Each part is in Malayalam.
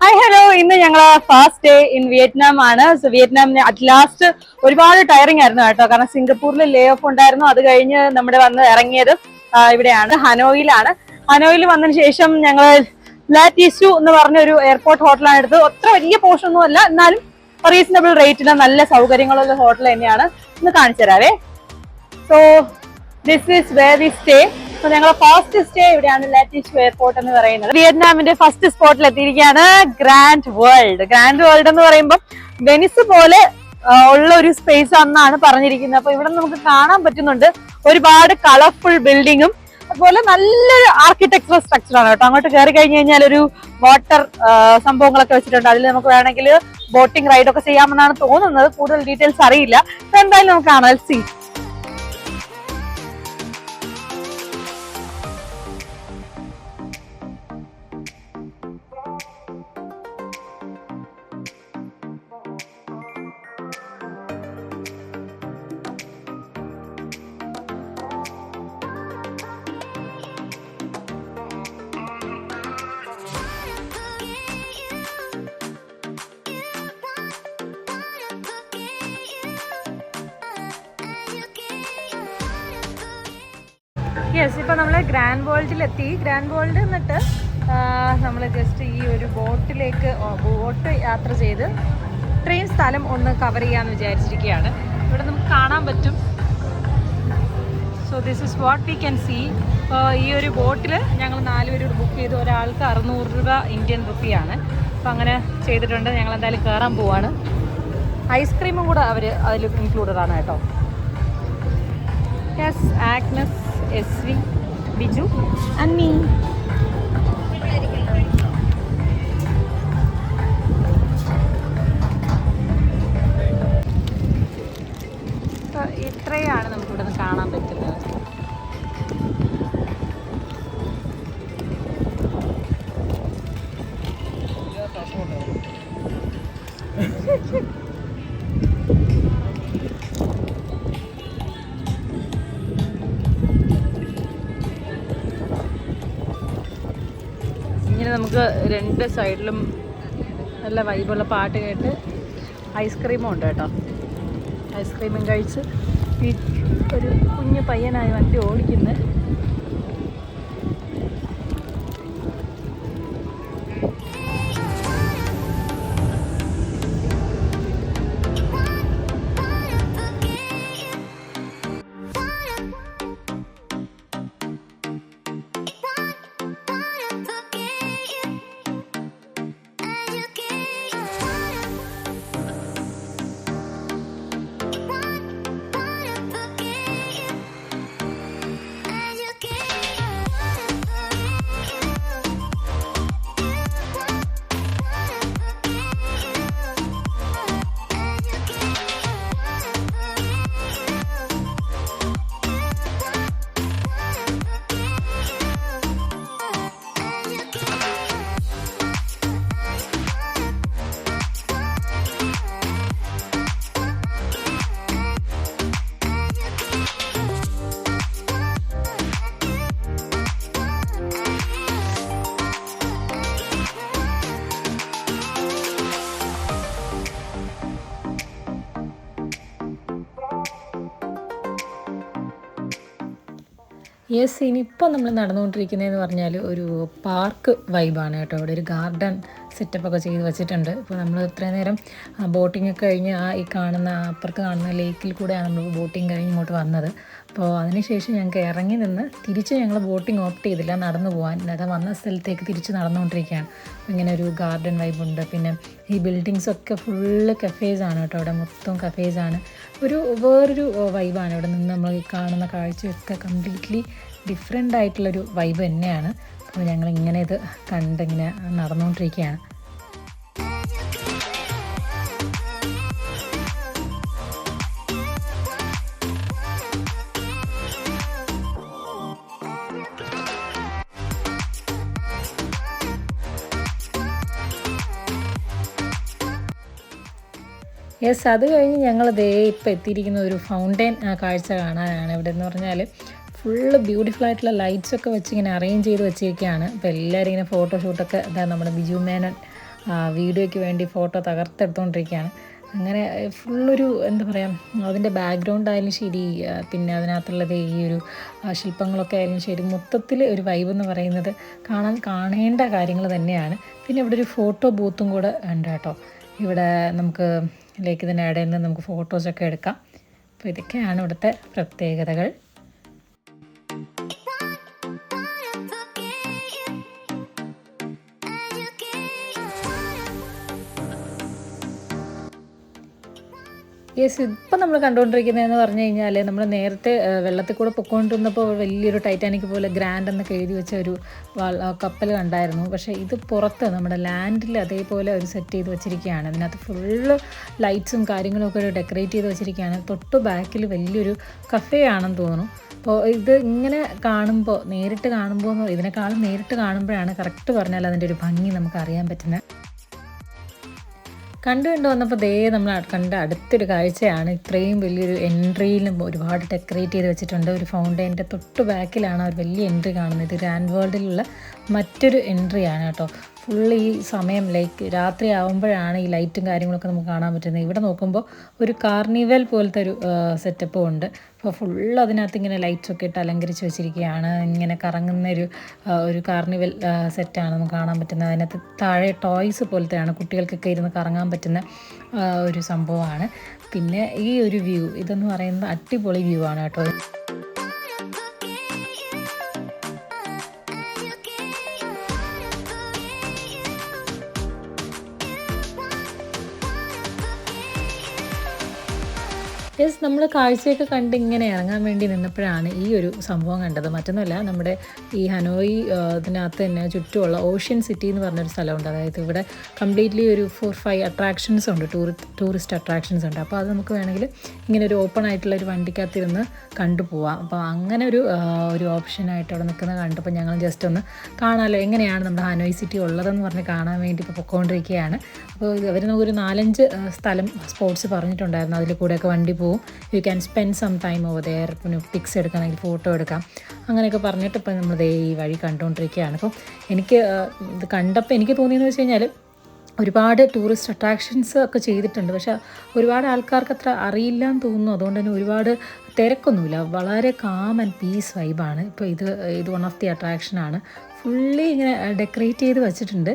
ഹായ് ഹലോ, ഇന്ന് ഞങ്ങള് ഫസ്റ്റ് ഡേ ഇൻ വിയറ്റ്നാം ആണ്. സോ വിയറ്റ്നാമിന് അറ്റ് ലാസ്റ്റ് ഒരുപാട് ടയറിംഗ് ആയിരുന്നു കേട്ടോ. കാരണം സിംഗപ്പൂരിൽ ലേ ഓഫ് ഉണ്ടായിരുന്നു. അത് കഴിഞ്ഞ് നമ്മുടെ വന്ന് ഇറങ്ങിയത് ഇവിടെയാണ്, ഹനോയിലാണ്. ഹനോയിൽ വന്നതിന് ശേഷം ഞങ്ങൾ ലാറ്റീസു എന്ന് പറഞ്ഞ ഒരു എയർപോർട്ട് ഹോട്ടലാണ് എടുത്തത്. അത്ര വലിയ പോർഷൻ ഒന്നും അല്ല, എന്നാലും റീസണബിൾ റേറ്റിന് നല്ല സൗകര്യങ്ങളുള്ള ഹോട്ടൽ തന്നെയാണ്. ഇന്ന് കാണിച്ചു തരാവേ. So this is where we stay. So ഞങ്ങൾ ഫസ്റ്റ് സ്റ്റേ ഇവിടെയാണ്, ലാറ്റീസ് എയർപോർട്ട് എന്ന് പറയുന്നത്. വിയറ്റ്നാമിന്റെ ഫസ്റ്റ് സ്പോട്ടിൽ എത്തിയിരിക്കുകയാണ്, ഗ്രാൻഡ് വേൾഡ്. ഗ്രാൻഡ് വേൾഡ് എന്ന് പറയുമ്പോൾ വെനിസ് പോലെ ഉള്ള ഒരു സ്പേസ് ആണെന്നാണ് പറഞ്ഞിരിക്കുന്നത്. അപ്പൊ ഇവിടെ നമുക്ക് കാണാൻ പറ്റുന്നുണ്ട് ഒരുപാട് കളർഫുൾ ബിൽഡിങ്ങും അതുപോലെ നല്ലൊരു ആർക്കിടെക്ചറൽ സ്ട്രക്ചർ ആണ് കേട്ടോ. അങ്ങോട്ട് കയറി കഴിഞ്ഞ് കഴിഞ്ഞാൽ ഒരു വാട്ടർ സംഭവങ്ങളൊക്കെ വെച്ചിട്ടുണ്ട്. അതിൽ നമുക്ക് വേണമെങ്കിൽ ബോട്ടിംഗ് റൈഡൊക്കെ ചെയ്യാമെന്നാണ് തോന്നുന്നത്. കൂടുതൽ ഡീറ്റെയിൽസ് അറിയില്ല. അപ്പൊ എന്തായാലും നമുക്ക് കാണാം. സി യെസ്, ഇപ്പൊ നമ്മള് ഗ്രാൻഡ് വേൾഡിലെത്തി. ഗ്രാൻഡ് വേൾഡ് എന്നിട്ട് നമ്മൾ ജസ്റ്റ് ഈ ഒരു ബോട്ട് യാത്ര ചെയ്ത് ഇത്രയും സ്ഥലം ഒന്ന് കവർ ചെയ്യാന്ന് വിചാരിച്ചിരിക്കുകയാണ്. ഇവിടെ നമുക്ക് കാണാൻ പറ്റും. So this is what we can see. ഈ ഒരു ബോട്ടിൽ ഞങ്ങൾ 4 പേരോട് ബുക്ക് ചെയ്തു. ഒരാൾക്ക് 600 രൂപ ഇന്ത്യൻ റുപ്പിയാണ്. അപ്പം അങ്ങനെ ചെയ്തിട്ടുണ്ട്. ഞങ്ങൾ എന്തായാലും കയറാൻ പോവാണ്. ഐസ്ക്രീമും കൂടെ അവർ അതിൽ ഇൻക്ലൂഡഡ് ആണ് കേട്ടോ. Yes, Agnes, SV, Biju and me. ഇത്രയാണ് നമുക്കിവിടെ നിന്ന് കാണാൻ പറ്റുന്നത്. ഇങ്ങനെ നമുക്ക് 2 സൈഡിലും നല്ല വൈബുള്ള പാട്ട് കേട്ട് ഐസ്ക്രീമും ഉണ്ട് കേട്ടോ. ഐസ്ക്രീമും കഴിച്ച് ഒരു കുഞ്ഞു പയ്യനായി വണ്ടി ഓടിക്കുന്നത്. യെസ്, ഇനിയിപ്പോൾ നമ്മൾ നടന്നുകൊണ്ടിരിക്കുന്നതെന്ന് പറഞ്ഞാൽ ഒരു പാർക്ക് വൈബാണ് കേട്ടോ. ഇവിടെ ഒരു ഗാർഡൻ സെറ്റപ്പൊക്കെ ചെയ്ത് വെച്ചിട്ടുണ്ട്. ഇപ്പോൾ നമ്മൾ ഇത്രയും നേരം ബോട്ടിംഗ് ഒക്കെ കഴിഞ്ഞ് ഈ കാണുന്ന അപ്പുറത്ത് കാണുന്ന ലേക്കിൽ കൂടെയാണ് നമ്മൾ ബോട്ടിംഗ് കഴിഞ്ഞ് ഇങ്ങോട്ട് വന്നത്. അപ്പോൾ അതിനുശേഷം ഞങ്ങൾക്ക് ഇറങ്ങി നിന്ന് തിരിച്ച് ഞങ്ങൾ ബോട്ടിംഗ് ഓപ്റ്റ് ചെയ്തില്ല, നടന്നു പോകാൻ. അത് വന്ന സ്ഥലത്തേക്ക് തിരിച്ച് നടന്നുകൊണ്ടിരിക്കുകയാണ്. ഇങ്ങനെ ഒരു ഗാർഡൻ വൈബുണ്ട്. പിന്നെ ഈ ബിൽഡിങ്സൊക്കെ ഫുള്ള് കഫേസാണ് കേട്ടോ. ഇവിടെ മൊത്തം കഫേസാണ്. വേറൊരു വൈബാണ് ഇവിടെ നിന്ന് നമ്മൾ കാണുന്ന കാഴ്ചയൊക്കെ. കംപ്ലീറ്റ്ലി ഡിഫറെൻ്റ് ആയിട്ടുള്ളൊരു വൈബ് തന്നെയാണ്. അപ്പോൾ ഞങ്ങളിങ്ങനെ ഇത് കണ്ടിങ്ങനെ നടന്നുകൊണ്ടിരിക്കുകയാണ്. യെസ്, അത് കഴിഞ്ഞ് ഞങ്ങൾ ഇപ്പോൾ എത്തിയിരിക്കുന്ന ഒരു ഫൗണ്ടെയിൻ കാഴ്ച കാണാനാണ്. ഇവിടെ എന്ന് പറഞ്ഞാൽ ഫുള്ള് ബ്യൂട്ടിഫുൾ ആയിട്ടുള്ള ലൈറ്റ്സൊക്കെ വെച്ച് ഇങ്ങനെ അറേഞ്ച് ചെയ്ത് വെച്ചിരിക്കുകയാണ്. അപ്പോൾ എല്ലാവരും ഇങ്ങനെ ഫോട്ടോഷൂട്ടൊക്കെ നമ്മുടെ ബിജു മേനൻ വീഡിയോയ്ക്ക് വേണ്ടി ഫോട്ടോ തകർത്തെടുത്തുകൊണ്ടിരിക്കുകയാണ്. അങ്ങനെ ഫുള്ളൊരു എന്താ പറയുക, അതിൻ്റെ ബാക്ക്ഗ്രൗണ്ട് ആയാലും ശരി, പിന്നെ അതിനകത്തുള്ളത് ഈ ഒരു ശില്പങ്ങളൊക്കെ ആയാലും ശരി, മൊത്തത്തിൽ ഒരു വൈബ് എന്ന് പറയുന്നത് കാണേണ്ട കാര്യങ്ങൾ തന്നെയാണ്. പിന്നെ ഇവിടെ ഒരു ഫോട്ടോ ബൂത്തും കൂടെ ഉണ്ട് കേട്ടോ. ഇവിടെ നമുക്ക് ഇതിൻ്റെ ഇടയിൽ നിന്ന് നമുക്ക് ഫോട്ടോസൊക്കെ എടുക്കാം. അപ്പോൾ ഇതൊക്കെയാണ് ഇവിടുത്തെ പ്രത്യേകതകൾ. യെസ്, ഇപ്പം നമ്മൾ കണ്ടുകൊണ്ടിരിക്കുന്നതെന്ന് പറഞ്ഞു കഴിഞ്ഞാൽ, നമ്മൾ നേരത്തെ വെള്ളത്തിൽ കൂടെ പൊയ്ക്കൊണ്ടിരുന്നപ്പോൾ വലിയൊരു ടൈറ്റാനിക് പോലെ ഗ്രാൻഡ് എന്നൊക്കെ എഴുതി വെച്ച ഒരു കപ്പൽ കണ്ടായിരുന്നു. പക്ഷേ ഇത് പുറത്ത് നമ്മുടെ ലാൻഡിൽ അതേപോലെ ഒരു സെറ്റ് ചെയ്ത് വെച്ചിരിക്കുകയാണ്. അതിനകത്ത് ഫുള്ള് ലൈറ്റ്സും കാര്യങ്ങളൊക്കെ ഒരു ഡെക്കറേറ്റ് ചെയ്ത് വെച്ചിരിക്കുകയാണ്. തൊട്ട് ബാക്കിൽ വലിയൊരു കഫേ ആണെന്ന് തോന്നുന്നു. അപ്പോൾ ഇത് ഇങ്ങനെ കാണുമ്പോൾ, ഇതിനേക്കാളും നേരിട്ട് കാണുമ്പോഴാണ് കറക്റ്റ് പറഞ്ഞാൽ അതിൻ്റെ ഒരു ഭംഗി നമുക്ക് അറിയാൻ പറ്റുന്നത്. കണ്ടു വന്നപ്പോൾ നമ്മൾ കണ്ട അടുത്തൊരു കാഴ്ചയാണ്. ഇത്രയും വലിയൊരു എൻട്രിയിലും ഒരുപാട് ഡെക്കറേറ്റ് ചെയ്ത് വെച്ചിട്ടുണ്ട്. ഒരു ഫൗണ്ടൈൻ്റെ തൊട്ട് ബാക്കിലാണ് ഒരു വലിയ എൻട്രി കാണുന്നത്. ഇത് ഗ്രാൻഡ് വേൾഡിലുള്ള മറ്റൊരു എൻട്രിയാണ് കേട്ടോ. ഫുള്ള് ഈ സമയം രാത്രി ആകുമ്പോഴാണ് ഈ ലൈറ്റും കാര്യങ്ങളൊക്കെ നമുക്ക് കാണാൻ പറ്റുന്നത്. ഇവിടെ നോക്കുമ്പോൾ ഒരു കാർണിവൽ പോലത്തെ ഒരു സെറ്റപ്പും ഉണ്ട്. അപ്പോൾ ഫുള്ള് അതിനകത്ത് ഇങ്ങനെ ലൈറ്റ്സൊക്കെ ഇട്ട് അലങ്കരിച്ച് വെച്ചിരിക്കുകയാണ്. ഇങ്ങനെ കറങ്ങുന്ന ഒരു കാർണിവൽ സെറ്റാണ് നമുക്ക് കാണാൻ പറ്റുന്നത്. അതിനകത്ത് താഴെ ടോയ്സ് പോലത്തെയാണ്, കുട്ടികൾക്കൊക്കെ ഇരുന്ന് കറങ്ങാൻ പറ്റുന്ന ഒരു സംഭവമാണ്. പിന്നെ ഈ ഒരു വ്യൂ, ഇതെന്ന് പറയുന്നത് അടിപൊളി വ്യൂ ആണ് കേട്ടോ. യെസ്, നമ്മൾ കാഴ്ചയൊക്കെ കണ്ട് ഇങ്ങനെ ഇറങ്ങാൻ വേണ്ടി നിന്നപ്പോഴാണ് ഈ ഒരു സംഭവം കണ്ടത്. മറ്റൊന്നുമല്ല, നമ്മുടെ ഈ ഹനോയി ഇതിനകത്ത് തന്നെ ചുറ്റുമുള്ള ഓഷ്യൻ സിറ്റി എന്ന് പറഞ്ഞൊരു സ്ഥലമുണ്ട്. അതായത് ഇവിടെ കംപ്ലീറ്റ്ലി ഒരു 4-5 അട്രാക്ഷൻസ് ഉണ്ട്, ടൂറിസ്റ്റ് അട്രാക്ഷൻസ് ഉണ്ട്. അപ്പോൾ അത് നമുക്ക് വേണമെങ്കിൽ ഇങ്ങനെ ഒരു ഓപ്പൺ ആയിട്ടുള്ള ഒരു വണ്ടിക്കകത്തിരുന്ന് കണ്ടുപോവാം. അപ്പോൾ അങ്ങനെ ഒരു ഓപ്ഷനായിട്ട് അവിടെ നിൽക്കുന്നത് കണ്ടപ്പോൾ ഞങ്ങൾ ജസ്റ്റ് ഒന്ന് കാണാമല്ലോ എങ്ങനെയാണ് നമ്മുടെ ഹനോയി സിറ്റി ഉള്ളതെന്ന് പറഞ്ഞ് കാണാൻ വേണ്ടി ഇപ്പോൾ പൊയ്ക്കൊണ്ടിരിക്കുകയാണ്. അപ്പോൾ അവർ നമുക്കൊരു 4-5 സ്പോട്സ് പറഞ്ഞിട്ടുണ്ടായിരുന്നു. അതിൽ കൂടെയൊക്കെ വണ്ടി പോവും. You can spend some time over there. പിന്നെ പിക്സ് എടുക്കണമെങ്കിൽ ഫോട്ടോ എടുക്കാം, അങ്ങനെയൊക്കെ പറഞ്ഞിട്ട് ഇപ്പോൾ നമ്മൾ ഈ വഴി കണ്ടുകൊണ്ടിരിക്കുകയാണ്. അപ്പോൾ എനിക്ക് ഇത് കണ്ടപ്പോൾ എനിക്ക് തോന്നിയെന്ന് വെച്ച് കഴിഞ്ഞാൽ, ഒരുപാട് ടൂറിസ്റ്റ് അട്രാക്ഷൻസ് ഒക്കെ ചെയ്തിട്ടുണ്ട്. പക്ഷേ ഒരുപാട് ആൾക്കാർക്ക് അത്ര അറിയില്ല എന്ന് തോന്നുന്നു. അതുകൊണ്ട് തന്നെ ഒരുപാട് തിരക്കൊന്നുമില്ല. വളരെ കാം ആൻഡ് പീസ് വൈബാണ്. ഇപ്പോൾ ഇത് വൺ ഓഫ് ദി അട്രാക്ഷനാണ്. ഫുള്ളി ഇങ്ങനെ ഡെക്കറേറ്റ് ചെയ്ത് വെച്ചിട്ടുണ്ട്.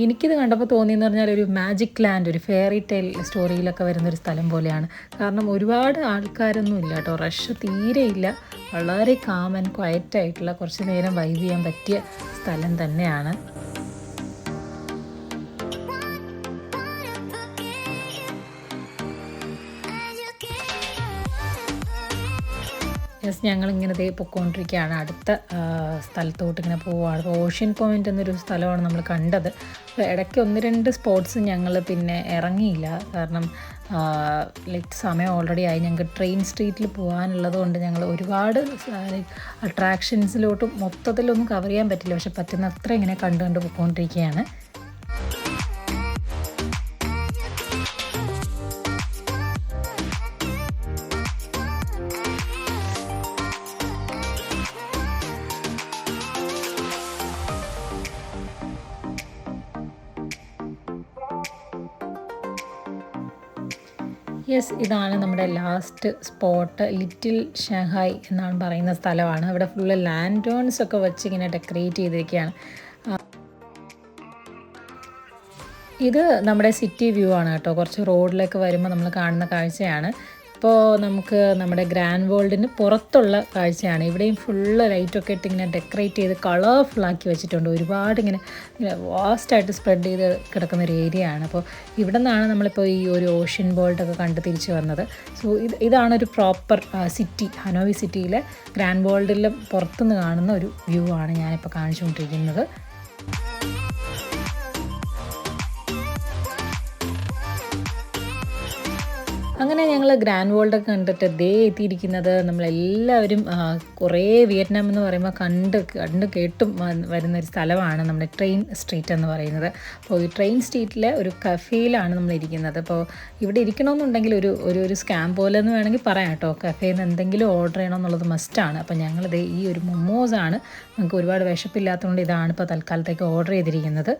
എനിക്കിത് കണ്ടപ്പോൾ തോന്നിയെന്ന് പറഞ്ഞാൽ ഒരു മാജിക് ലാൻഡ്, ഒരു ഫെയറി ടെയിൽ സ്റ്റോറിയിലൊക്കെ വരുന്നൊരു സ്ഥലം പോലെയാണ്. കാരണം ഒരുപാട് ആൾക്കാരൊന്നും ഇല്ല കേട്ടോ, റഷ് തീരെയില്ല. വളരെ കാം ആൻഡ് ക്വയറ്റായിട്ടുള്ള, കുറച്ച് നേരം വൈബ് ചെയ്യാൻ പറ്റിയ സ്ഥലം തന്നെയാണ്. യെസ്, ഞങ്ങളിങ്ങനെ പൊയ്ക്കൊണ്ടിരിക്കുകയാണ്. അടുത്ത സ്ഥലത്തോട്ട് ഇങ്ങനെ പോവുകയാണ്. അപ്പോൾ ഓഷ്യൻ പോയിൻ്റ് എന്നൊരു സ്ഥലമാണ് നമ്മൾ കണ്ടത്. അപ്പോൾ ഇടയ്ക്ക് 1-2 സ്പോട്ട്സ് ഞങ്ങൾ പിന്നെ ഇറങ്ങിയില്ല. കാരണം സമയം ഓൾറെഡി ആയി. ഞങ്ങൾക്ക് ട്രെയിൻ സ്ട്രീറ്റിൽ പോകാനുള്ളത് കൊണ്ട് ഞങ്ങൾ ഒരുപാട് അട്രാക്ഷൻസിലോട്ടും മൊത്തത്തിലൊന്നും കവർ ചെയ്യാൻ പറ്റില്ല. പക്ഷെ പറ്റുന്നത്ര ഇങ്ങനെ കണ്ട് പോയിക്കൊണ്ടിരിക്കുകയാണ്. യെസ്, ഇതാണ് നമ്മുടെ ലാസ്റ്റ് സ്പോട്ട്. ലിറ്റിൽ ഷാങ്ഹായ് എന്നാണ് പറയുന്ന സ്ഥലമാണ്. അവിടെ ഫുള്ള് ലാൻഡേൺസ് ഒക്കെ വെച്ച് ഇങ്ങനെ ഡെക്കറേറ്റ് ചെയ്തിരിക്കുകയാണ്. ഇത് നമ്മുടെ സിറ്റി വ്യൂ ആണ് കേട്ടോ. കുറച്ച് റോഡിലേക്ക് വരുമ്പോൾ നമ്മൾ കാണുന്ന കാഴ്ചയാണ്. ഇപ്പോൾ നമുക്ക് നമ്മുടെ ഗ്രാൻഡ് വേൾഡിന് പുറത്തുള്ള കാഴ്ചയാണ്. ഇവിടെയും ഫുള്ള് ലൈറ്റൊക്കെ ഇട്ട് ഇങ്ങനെ ഡെക്കറേറ്റ് ചെയ്ത് കളർഫുള്ളാക്കി വെച്ചിട്ടുണ്ട്. ഒരുപാട് ഇങ്ങനെ വാസ്റ്റായിട്ട് സ്പ്രെഡ് ചെയ്ത് കിടക്കുന്ന ഒരു ഏരിയ ആണ്. അപ്പോൾ ഇവിടെ നിന്നാണ് നമ്മളിപ്പോൾ ഈ ഒരു ഓഷ്യൻ വേൾഡൊക്കെ കണ്ട് തിരിച്ച് വന്നത്. സോ ഇതാണ് ഒരു പ്രോപ്പർ സിറ്റി. ഹനോയി സിറ്റിയിലെ ഗ്രാൻഡ് വേൾഡിലും പുറത്തുനിന്ന് കാണുന്ന ഒരു വ്യൂ ആണ് ഞാനിപ്പോൾ കാണിച്ചുകൊണ്ടിരിക്കുന്നത്. അങ്ങനെ ഞങ്ങൾ ഗ്രാൻഡ് വേൾഡൊക്കെ കണ്ടിട്ട് എത്തിയിരിക്കുന്നത് നമ്മളെല്ലാവരും കുറേ വിയറ്റ്നാം എന്ന് പറയുമ്പോൾ കണ്ട് കേട്ടും വരുന്ന ഒരു സ്ഥലമാണ് നമ്മുടെ ട്രെയിൻ സ്ട്രീറ്റ് എന്ന് പറയുന്നത്. അപ്പോൾ ഈ ട്രെയിൻ സ്ട്രീറ്റിലെ ഒരു കഫേയിലാണ് നമ്മൾ ഇരിക്കുന്നത്. അപ്പോൾ ഇവിടെ ഇരിക്കണമെന്നുണ്ടെങ്കിൽ ഒരു സ്കാം പോലെ എന്ന് വേണമെങ്കിൽ പറയാം കേട്ടോ. കഫേയിൽ നിന്ന് എന്തെങ്കിലും ഓർഡർ ചെയ്യണം എന്നുള്ളത് മസ്റ്റാണ്. അപ്പോൾ ഞങ്ങളിത് ഈ ഒരു മൊമോസാണ്, നമുക്ക് ഒരുപാട് വിശപ്പില്ലാത്തതുകൊണ്ട് ഇതാണ് ഇപ്പോൾ തൽക്കാലത്തേക്ക് ഓർഡർ ചെയ്തിരിക്കുന്നത്.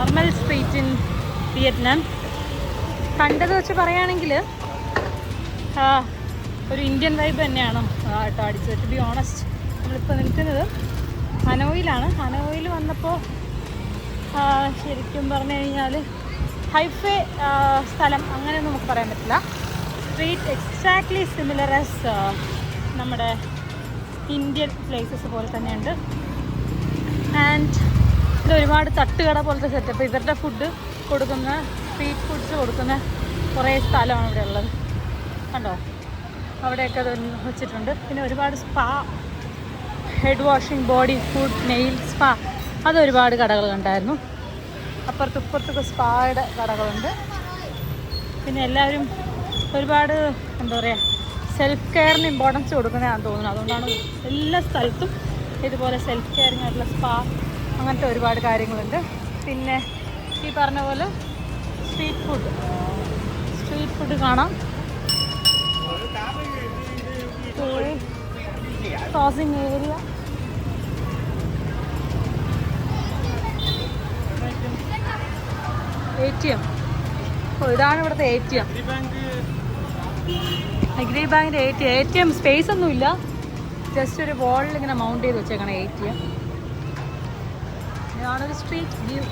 നോർമൽ സ്ട്രീറ്റ് ഇൻ വിയറ്റ്നാം കണ്ടത് വെച്ച് പറയുകയാണെങ്കിൽ ഒരു ഇന്ത്യൻ വൈബ് തന്നെയാണ് കേട്ടോ അടിച്ചത്. ടു ബി ഓണസ്റ്റ്, നമ്മളിപ്പോൾ നിൽക്കുന്നത് ഹനോയിലാണ്. ഹനോയിൽ വന്നപ്പോൾ ശരിക്കും പറഞ്ഞു കഴിഞ്ഞാൽ ഹൈഫേ സ്ഥലം അങ്ങനെയൊന്നും നമുക്ക് പറയാൻ പറ്റില്ല. സ്ട്രീറ്റ് എക്സാക്ട്ലി സിമിലർ ആസ് നമ്മുടെ ഇന്ത്യൻ പ്ലേസസ് പോലെ തന്നെയുണ്ട്. ആൻഡ് ഇത് ഒരുപാട് തട്ടുകട പോലത്തെ സെറ്റപ്പ്, ഇവരുടെ ഫുഡ് കൊടുക്കുന്ന സ്ട്രീറ്റ് ഫുഡ്സ് കൊടുക്കുന്ന കുറേ സ്ഥലമാണ് ഇവിടെ ഉള്ളത്. കണ്ടോ, അവിടെയൊക്കെ അത് വെച്ചിട്ടുണ്ട്. പിന്നെ ഒരുപാട് spa, head washing, body food, nail spa, അതൊരുപാട് കടകൾ കണ്ടായിരുന്നു. അപ്പുറത്തൊക്കെ സ്പായുടെ കടകളുണ്ട്. പിന്നെ എല്ലാവരും ഒരുപാട് എന്താ പറയുക സെൽഫ് കെയറിന് ഇമ്പോർട്ടൻസ് കൊടുക്കുന്നതാണെന്ന് തോന്നുന്നു. അതുകൊണ്ടാണ് എല്ലാ സ്ഥലത്തും ഇതുപോലെ സെൽഫ് കെയറിങ് ആയിട്ടുള്ള സ്പാ അങ്ങനത്തെ ഒരുപാട് കാര്യങ്ങളുണ്ട്. പിന്നെ ഈ പറഞ്ഞ പോലെ സ്ട്രീറ്റ് ഫുഡ് കാണാം. Crossing area, ATM. ഇതാണ് ഇവിടുത്തെ ATM. അഗ്രി ബാങ്കിൻ്റെ ATM സ്പേസ് ഒന്നുമില്ല, ജസ്റ്റ് ഒരു വോളിൽ ഇങ്ങനെ മൗണ്ട് ചെയ്ത് വെച്ചേക്കണം ATM. ഇതാണ് ഒരു സ്ട്രീറ്റ് വ്യൂ.